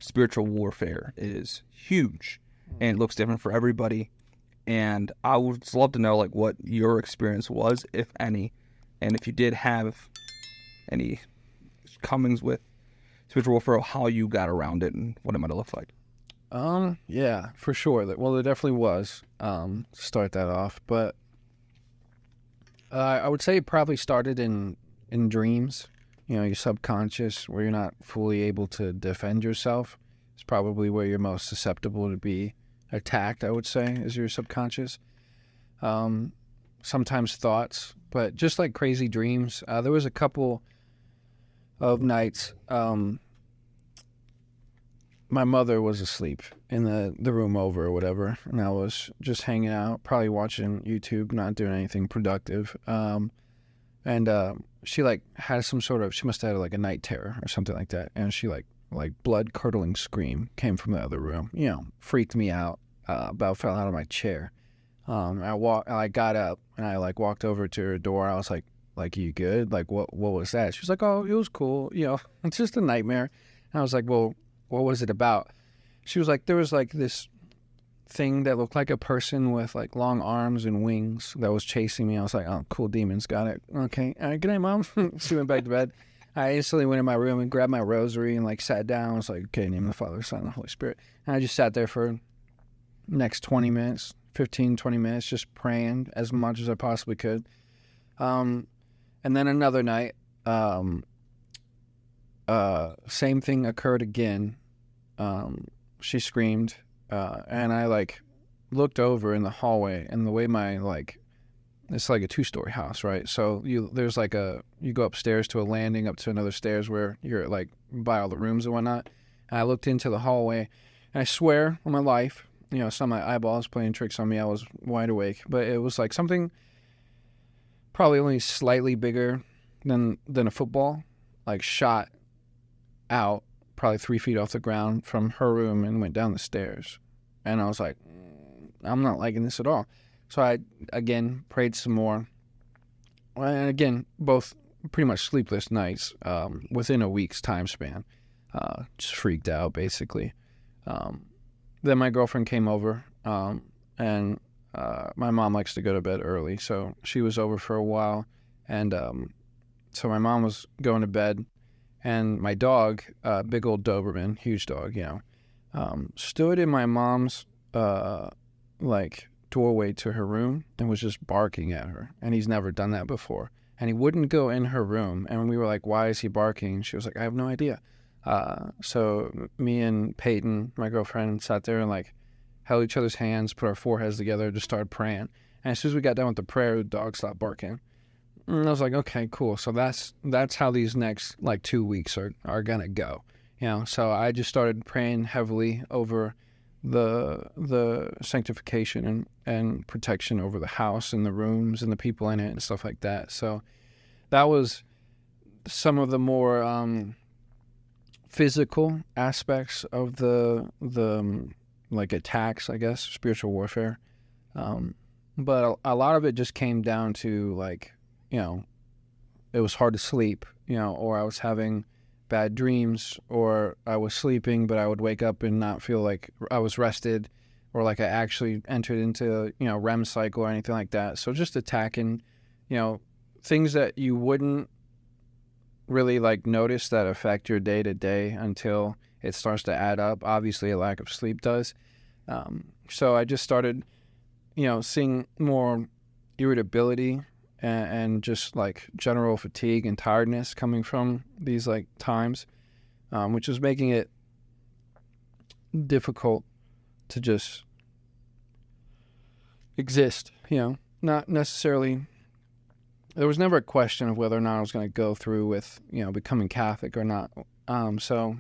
spiritual warfare is huge, and it looks different for everybody. And I would just love to know, like, what your experience was, if any, and if you did have any comings with spiritual warfare, how you got around it and what it might have looked like. Yeah, for sure. Well, there definitely was, to start that off. But I would say it probably started in dreams. You know, your subconscious, where you're not fully able to defend yourself, is probably where you're most susceptible to be attacked, I would say, is your subconscious. Sometimes thoughts, but just like crazy dreams. There was a couple of nights, my mother was asleep in the room over or whatever, and I was just hanging out, probably watching YouTube, not doing anything productive. And she like had some sort of, she must have had like a night terror or something like that, and she like blood curdling scream came from the other room. You know, freaked me out. About fell out of my chair. I got up and I like walked over to her door. I was like, you good? Like, what was that? She was like, oh, it was cool. You know, it's just a nightmare. And I was like, well, what was it about? She was like, there was like this thing that looked like a person with like long arms and wings that was chasing me. I was like, oh, cool, demons, got it. Okay, all right, good night, Mom. She went back to bed. I instantly went in my room and grabbed my rosary and like sat down. I was like, okay, in the name of the Father, Son, and the Holy Spirit. And I just sat there for next 20 minutes, 15, 20 minutes, just praying as much as I possibly could. And then another night, same thing occurred again. She screamed, and I like looked over in the hallway, and the way my it's like a 2-story house, right? So there's like you go upstairs to a landing up to another stairs where you're like by all the rooms and whatnot. And I looked into the hallway, and I swear on my life, you know, some of my eyeballs playing tricks on me. I was wide awake, but it was like something probably only slightly bigger than a football, like shot out probably 3 feet off the ground from her room and went down the stairs. And I was like, I'm not liking this at all. So I, again, prayed some more. And again, both pretty much sleepless nights within a week's time span. Just freaked out, basically. Then my girlfriend came over, and my mom likes to go to bed early, so she was over for a while. And so my mom was going to bed, and my dog, big old Doberman, huge dog, you know, stood in my mom's doorway to her room and was just barking at her. And he's never done that before. And he wouldn't go in her room. And we were like, why is he barking? She was like, I have no idea. So me and Peyton, my girlfriend, sat there and like held each other's hands, put our foreheads together, just started praying. And as soon as we got done with the prayer, the dog stopped barking. And I was like, okay, cool. So that's how these next like 2 weeks are gonna go. You know, so I just started praying heavily over the sanctification and protection over the house and the rooms and the people in it and stuff like that. So that was some of the more physical aspects of the like attacks, I guess, spiritual warfare. But a lot of it just came down to like, you know, it was hard to sleep, you know, or I was having bad dreams, or I was sleeping, but I would wake up and not feel like I was rested, or like I actually entered into, you know, REM cycle or anything like that. So just attacking, you know, things that you wouldn't really like notice that affect your day to day until it starts to add up. Obviously, a lack of sleep does. So I just started, you know, seeing more irritability and just like general fatigue and tiredness coming from these like times, which was making it difficult to just exist, you know, not necessarily. There was never a question of whether or not I was going to go through with, you know, becoming Catholic or not. So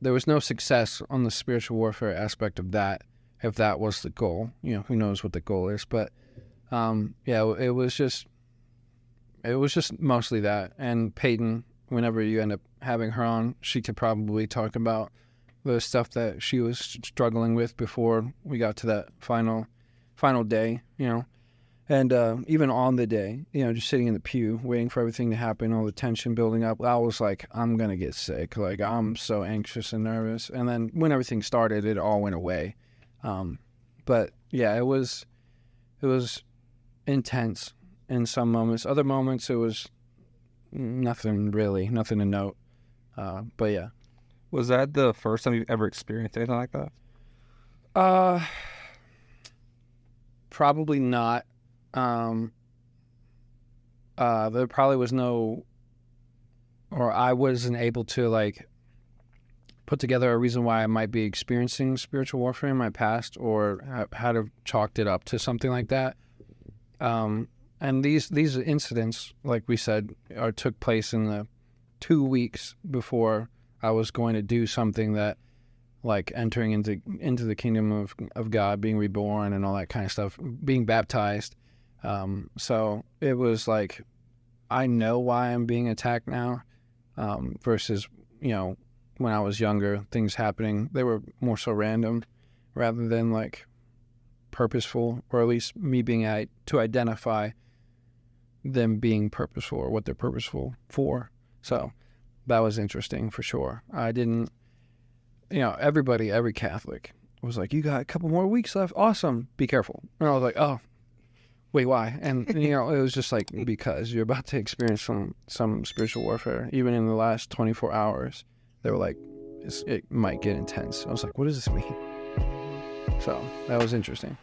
there was no success on the spiritual warfare aspect of that, if that was the goal. You know, who knows what the goal is, but yeah, it was just mostly that. And Peyton, whenever you end up having her on, she could probably talk about the stuff that she was struggling with before we got to that final day, you know. And even on the day, just sitting in the pew, waiting for everything to happen, all the tension building up, I was like, I'm going to get sick. Like, I'm so anxious and nervous. And then when everything started, it all went away. But yeah, it was intense in some moments. Other moments, it was nothing to note. But yeah. Was that the first time you've ever experienced anything like that? Probably not. There probably was no, or I wasn't able to like put together a reason why I might be experiencing spiritual warfare in my past, or had have chalked it up to something like that. And these incidents, like we said, took place in the 2 weeks before I was going to do something that, like entering into the kingdom of God, being reborn and all that kind of stuff, being baptized. So it was like, I know why I'm being attacked now, versus, when I was younger, things happening, they were more so random rather than like purposeful, or at least me being to identify them being purposeful or what they're purposeful for. So that was interesting for sure. I didn't, every Catholic was like, you got a couple more weeks left. Awesome. Be careful. And I was like, oh, wait, why? And, it was just like, because you're about to experience some spiritual warfare. Even in the last 24 hours, they were like, it might get intense. I was like, what does this mean? So that was interesting.